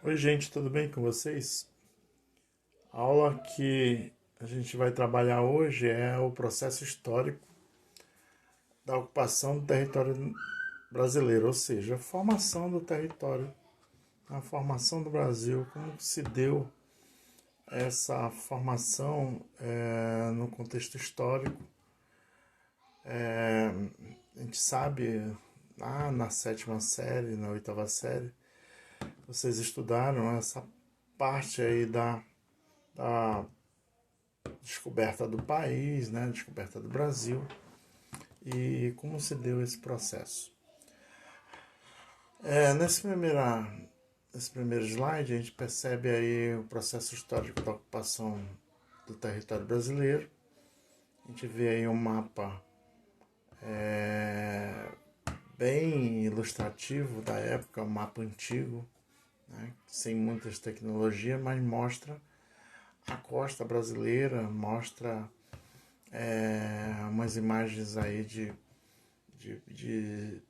Oi, gente, tudo bem com vocês? A aula que a gente vai trabalhar hoje é o processo histórico da ocupação do território brasileiro, ou seja, a formação do território, a formação do Brasil, como se deu essa formação no contexto histórico. A gente sabe, lá na sétima série, na oitava série, vocês estudaram essa parte aí da descoberta do país, né, descoberta do Brasil e como se deu esse processo. Nesse primeiro slide a gente percebe aí o processo histórico da ocupação do território brasileiro. A gente vê aí um mapa bem ilustrativo da época, um mapa antigo, né, sem muitas tecnologias, mas mostra a costa brasileira, mostra umas imagens aí de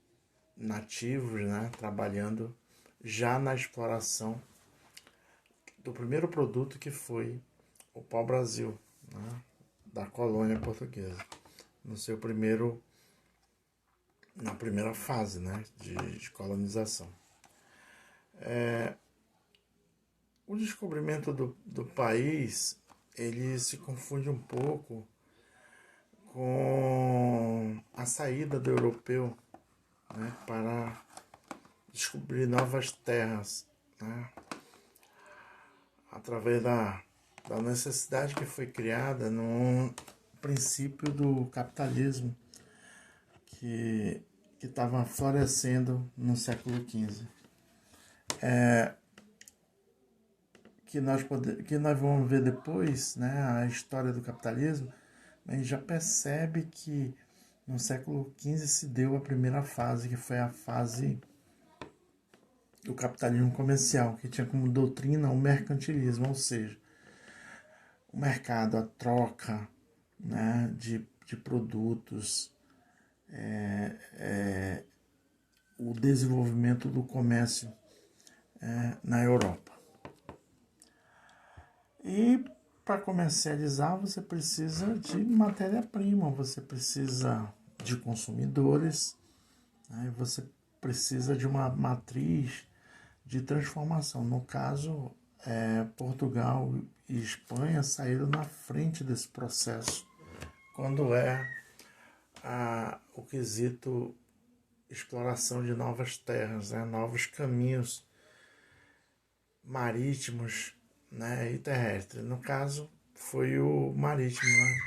nativos, né, trabalhando já na exploração do primeiro produto que foi o pau-brasil, né, da colônia portuguesa, no seu primeiro, na primeira fase, né, de colonização. O descobrimento do país, ele se confunde um pouco com a saída do europeu, né, para descobrir novas terras, né, através da necessidade que foi criada no princípio do capitalismo que estava florescendo no século XV. Que nós vamos ver depois, né, a história do capitalismo, a gente já percebe que no século XV se deu a primeira fase, que foi a fase do capitalismo comercial, que tinha como doutrina o mercantilismo, ou seja, o mercado, a troca, né, de produtos, o desenvolvimento do comércio na Europa. E para comercializar você precisa de matéria-prima, você precisa de consumidores, né, você precisa de uma matriz de transformação. No caso, Portugal e Espanha saíram na frente desse processo quando o quesito exploração de novas terras, né, novos caminhos marítimos, né, e terrestres. No caso, foi o marítimo. Né?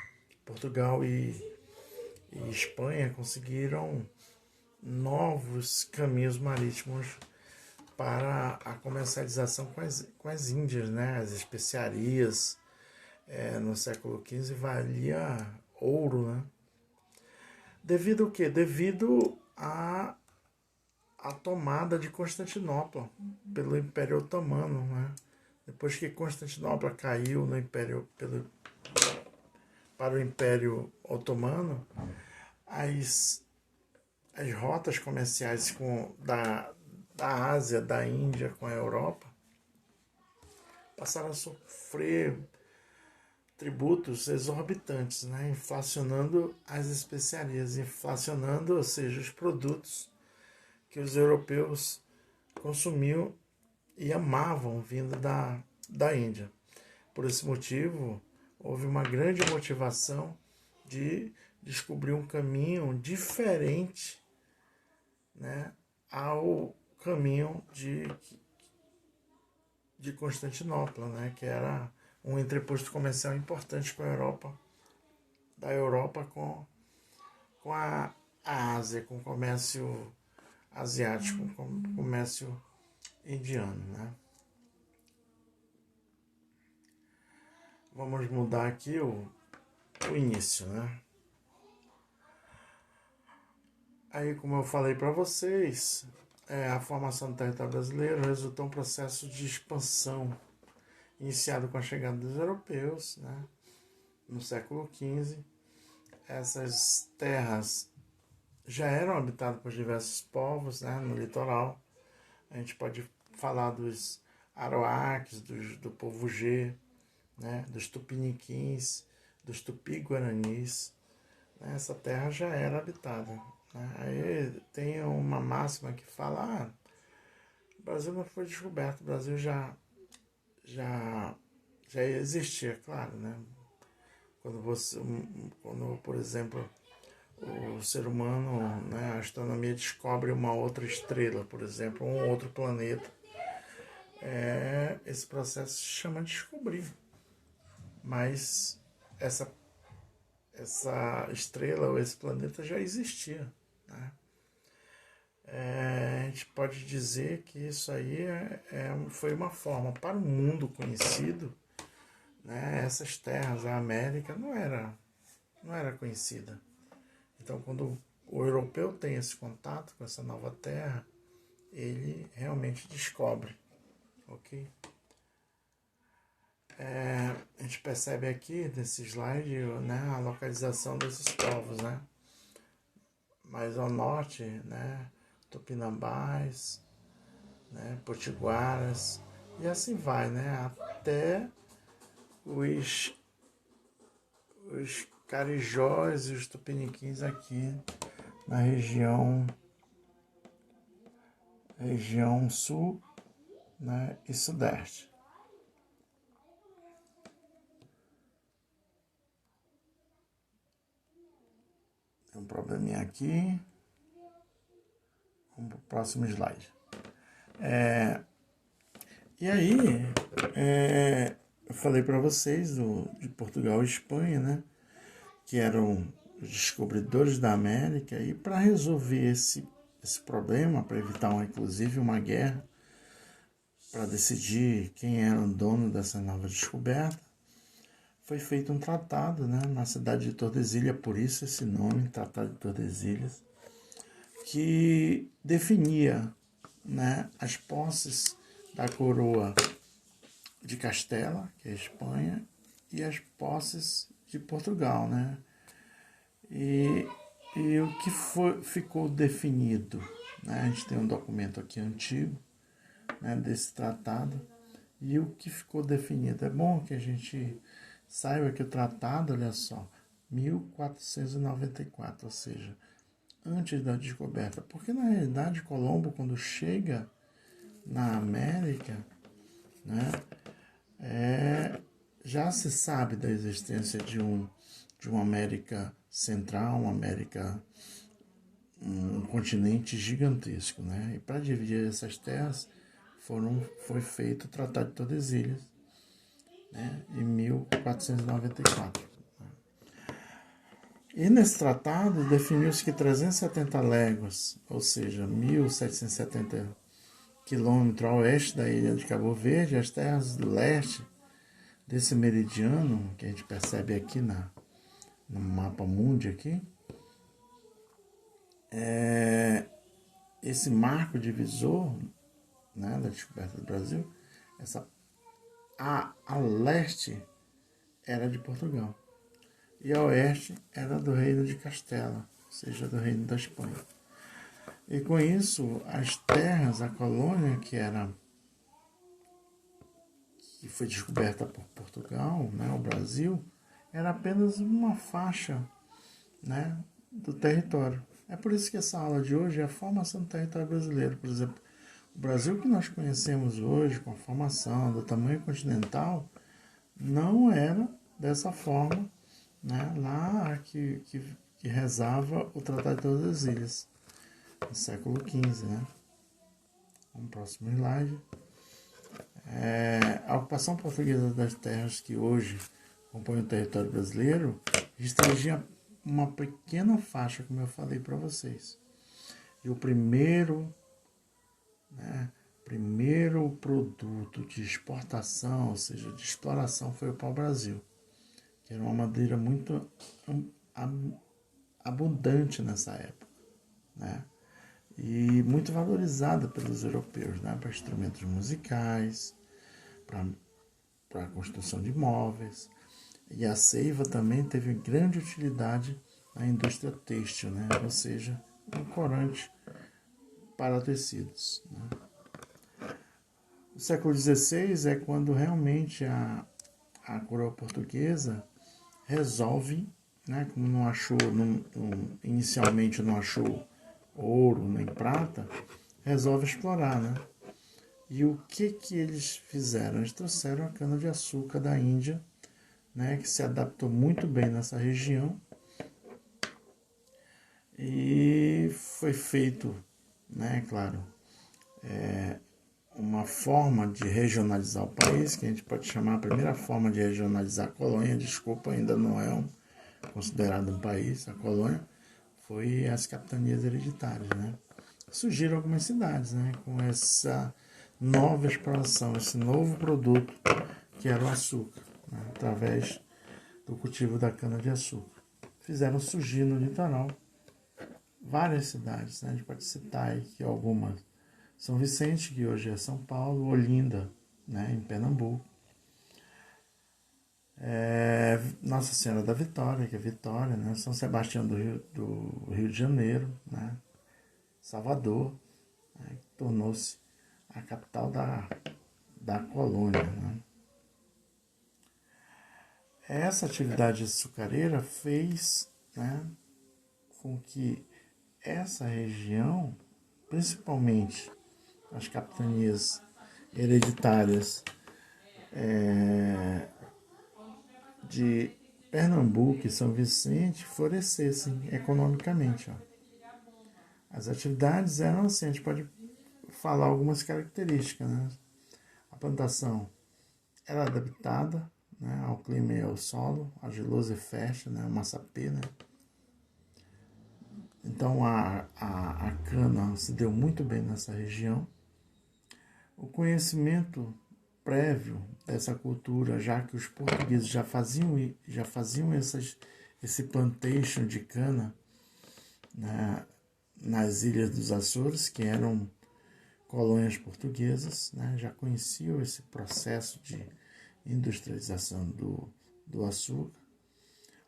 Portugal e Espanha conseguiram novos caminhos marítimos para a comercialização com as Índias, né? As especiarias no século XV valia ouro, né? Devido ao quê? Devido à tomada de Constantinopla pelo Império Otomano, né? Depois que Constantinopla caiu no para o Império Otomano, as rotas comerciais da Ásia, da Índia com a Europa, passaram a sofrer tributos exorbitantes, né? Inflacionando as especiarias, inflacionando, ou seja, os produtos que os europeus consumiam e amavam vindo da Índia. Por esse motivo, houve uma grande motivação de descobrir um caminho diferente, né, ao caminho de Constantinopla, né, que era um entreposto comercial importante com a Europa, da Europa com a Ásia, com o comércio asiático, com o comércio indiano. Né. Vamos mudar aqui o início. Né. Aí, como eu falei para vocês, a formação do território brasileiro resultou em um processo de expansão iniciado com a chegada dos europeus, né, no século XV. Essas terras já eram habitadas por diversos povos, né, no litoral. A gente pode falar dos aroaques, do povo G, né? Dos tupiniquins, dos tupi-guaranis. Né? Essa terra já era habitada. Né? Aí tem uma máxima que fala, o Brasil não foi descoberto, o Brasil já existia, claro, né? Quando, por exemplo, o ser humano, né, a astronomia descobre uma outra estrela, por exemplo, um outro planeta, esse processo se chama de descobrir. Mas essa estrela ou esse planeta já existia. Né? A gente pode dizer que isso aí foi uma forma para o mundo conhecido. Né? Essas terras, a América não era conhecida. Então, quando o europeu tem esse contato com essa nova terra, ele realmente descobre, ok? A gente percebe aqui nesse slide, né, a localização desses povos, né? Mais ao norte, né, Tupinambás, né, Potiguaras, e assim vai, né, até os carijós e os tupiniquins aqui na região sul, né, e sudeste. Tem um probleminha aqui. Vamos para o próximo slide. E aí, eu falei para vocês de Portugal e Espanha, né, que eram os descobridores da América, e para resolver esse problema, para evitar inclusive uma guerra, para decidir quem era o dono dessa nova descoberta, foi feito um tratado, né, na cidade de Tordesilhas, por isso esse nome, Tratado de Tordesilhas, que definia, né, as posses da coroa de Castela, que é a Espanha, e as posses de Portugal, né? E o que ficou definido, né? A gente tem um documento aqui antigo, né, desse tratado, e o que ficou definido. É bom que a gente saiba que o tratado, olha só, 1494, ou seja, antes da descoberta. Porque, na realidade, Colombo, quando chega na América, né, já se sabe da existência de uma América Central, um continente gigantesco. Né? E para dividir essas terras, foi feito o Tratado de Tordesilhas, né, em 1494. E nesse tratado definiu-se que 370 léguas, ou seja, 1.770 quilômetros a oeste da ilha de Cabo Verde, as terras do leste desse meridiano, que a gente percebe aqui no mapa mundi aqui, esse marco divisor, né, da descoberta do Brasil, a leste era de Portugal e a oeste era do reino de Castela, ou seja, do reino da Espanha. E com isso, as terras, a colônia que foi descoberta por Portugal, né, o Brasil, era apenas uma faixa, né, do território. É por isso que essa aula de hoje é a formação do território brasileiro. Por exemplo, o Brasil que nós conhecemos hoje, com a formação do tamanho continental, não era dessa forma, né, lá que rezava o Tratado de Tordesilhas, no século XV. Né? Vamos para o próximo slide. A ocupação portuguesa das terras que hoje compõem o território brasileiro restringia uma pequena faixa, como eu falei para vocês. E o primeiro produto de exportação, ou seja, de exploração, foi o pau-brasil, que era uma madeira muito abundante nessa época, né? E muito valorizada pelos europeus, né? Para instrumentos musicais, para a construção de móveis. E a seiva também teve grande utilidade na indústria têxtil, né? Ou seja, um corante para tecidos. Né? O século XVI é quando realmente a coroa portuguesa resolve, né, como não achou, inicialmente não achou ouro nem prata, resolve explorar, né? E o que eles fizeram? Eles trouxeram a cana-de-açúcar da Índia, né, que se adaptou muito bem nessa região, e foi feito, né, claro, uma forma de regionalizar o país, que a gente pode chamar a primeira forma de regionalizar a colônia, desculpa, ainda não é considerado um país, a colônia, foi as capitanias hereditárias, né? Surgiram algumas cidades, né, com essa nova exploração, esse novo produto que era o açúcar, né, através do cultivo da cana-de-açúcar. Fizeram surgir no litoral várias cidades, né? A gente pode citar aqui algumas. São Vicente, que hoje é São Paulo, Olinda, né, em Pernambuco. Nossa Senhora da Vitória, que é Vitória, né? São Sebastião do Rio de Janeiro, né? Salvador, né? Que tornou-se a capital da colônia, né? Essa atividade açucareira fez, né, com que essa região, principalmente as capitanias hereditárias de Pernambuco e São Vicente, florescessem economicamente. Ó. As atividades eram assim, a gente pode falar algumas características, né? A plantação era adaptada, né, ao clima e ao solo, argiloso e fértil, né, uma sapê, né? Então a cana se deu muito bem nessa região. O conhecimento prévio dessa cultura, já que os portugueses já faziam esse plantation de cana, né, nas ilhas dos Açores, que eram colônias portuguesas, né, já conheciam esse processo de industrialização do açúcar.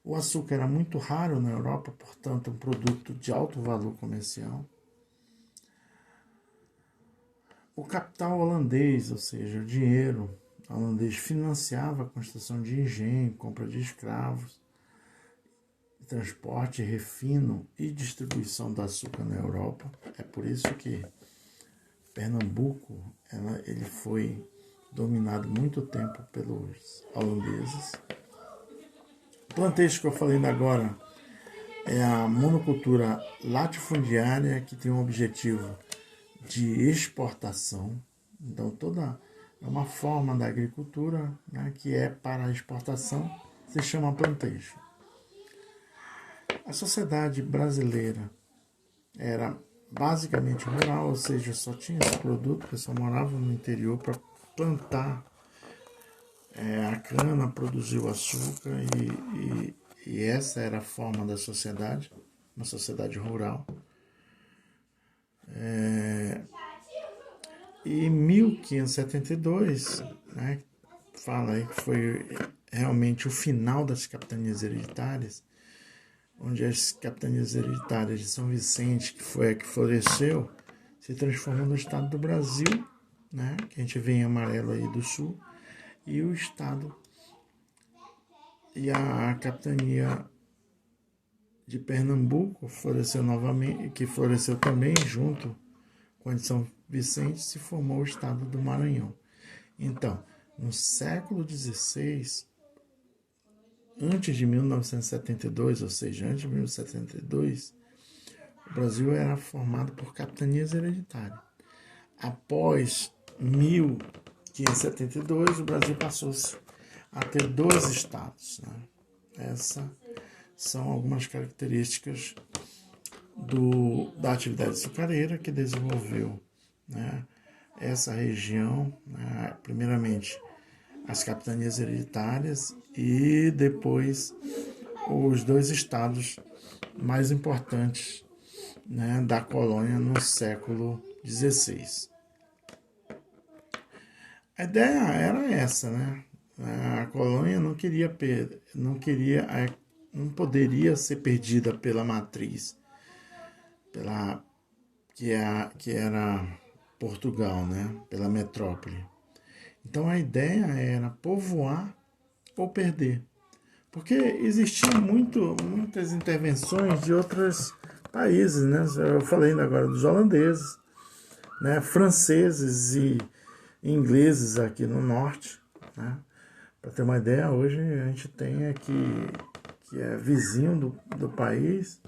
O açúcar era muito raro na Europa, portanto, um produto de alto valor comercial. O capital holandês, ou seja, o dinheiro holandês, financiava a construção de engenho, compra de escravos, transporte, refino e distribuição do açúcar na Europa. É por isso que Pernambuco ele foi dominado muito tempo pelos holandeses. O plantation que eu falei ainda agora é a monocultura latifundiária, que tem um objetivo de exportação. Então, é uma forma da agricultura, né, que é para a exportação, se chama plantation. A sociedade brasileira era basicamente rural, ou seja, só tinha esse produto, o pessoal morava no interior para plantar a cana, produzir o açúcar, e essa era a forma da sociedade, uma sociedade rural. E em 1572, né, fala aí que foi realmente o final das capitanias hereditárias, onde as capitanias hereditárias de São Vicente, que foi a que floresceu, se transformou no estado do Brasil, né, que a gente vê em amarelo aí do sul, e o estado e a capitania de Pernambuco floresceu novamente, que floresceu também junto com a de São Vicente, se formou o estado do Maranhão. Então, no século XVI, antes de 1972, ou seja, antes de 1972, o Brasil era formado por capitanias hereditárias. Após 1572, o Brasil passou-se a ter 2 estados. Né? Essas são algumas características da atividade açucareira que desenvolveu, né, essa região, né, primeiramente as capitanias hereditárias e depois os 2 estados mais importantes, né, da colônia no século XVI. A ideia era essa, né? A colônia não poderia ser perdida pela matriz, que era Portugal, né? Pela metrópole. Então a ideia era povoar ou perder. Porque existiam muitas intervenções de outros países, né? Eu falei ainda agora dos holandeses, né? Franceses e ingleses aqui no norte, né? Para ter uma ideia, hoje a gente tem aqui, que é vizinho do país,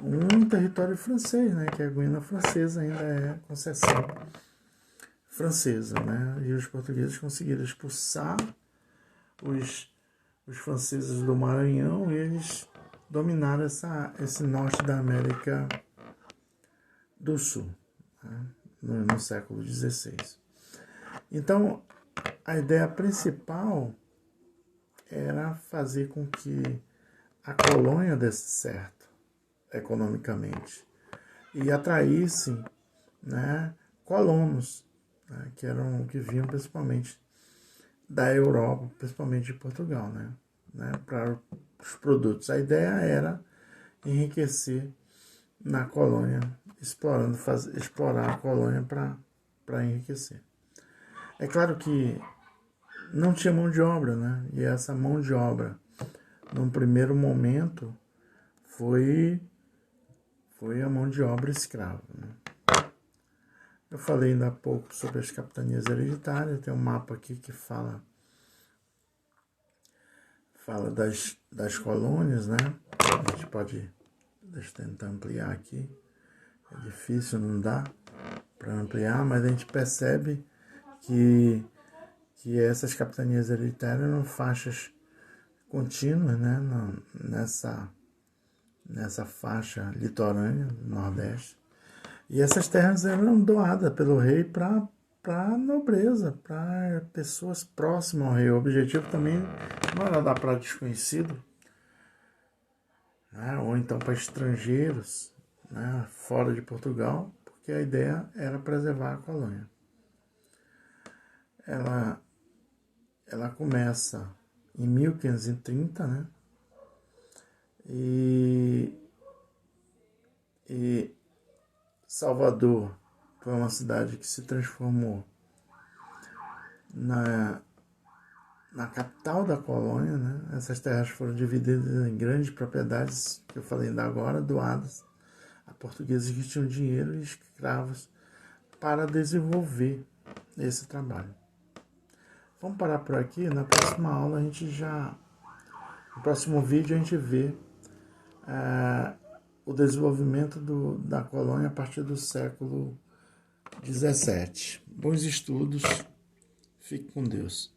um território francês, né? Que a Guiana Francesa ainda é concessão francesa, né? E os portugueses conseguiram expulsar os franceses do Maranhão e eles dominaram esse norte da América do Sul, né? no século XVI. Então, a ideia principal era fazer com que a colônia desse certo economicamente e atraísse, né, colonos, né, que vinham principalmente da Europa, principalmente de Portugal, né, para os produtos. A ideia era enriquecer na colônia, explorar a colônia para enriquecer. É claro que não tinha mão de obra, né? E essa mão de obra, num primeiro momento, foi a mão de obra escrava, né? Eu falei ainda há pouco sobre as capitanias hereditárias, tem um mapa aqui que fala das colônias, né? A gente pode, deixa eu tentar ampliar aqui, é difícil, não dá para ampliar, mas a gente percebe que essas capitanias hereditárias eram faixas contínuas, né? Nessa faixa litorânea do Nordeste. E essas terras eram doadas pelo rei para a nobreza, para pessoas próximas ao rei. O objetivo também não era dar para desconhecido, né? Ou então para estrangeiros, né? Fora de Portugal, porque a ideia era preservar a colônia. Ela começa em 1530, né? E Salvador foi uma cidade que se transformou na capital da colônia, né? Essas terras foram divididas em grandes propriedades, que eu falei ainda agora, doadas a portugueses que tinham dinheiro e escravos para desenvolver esse trabalho. Vamos parar por aqui. Na próxima aula no próximo vídeo a gente vê o desenvolvimento da colônia a partir do século XVII. Bons estudos. Fique com Deus.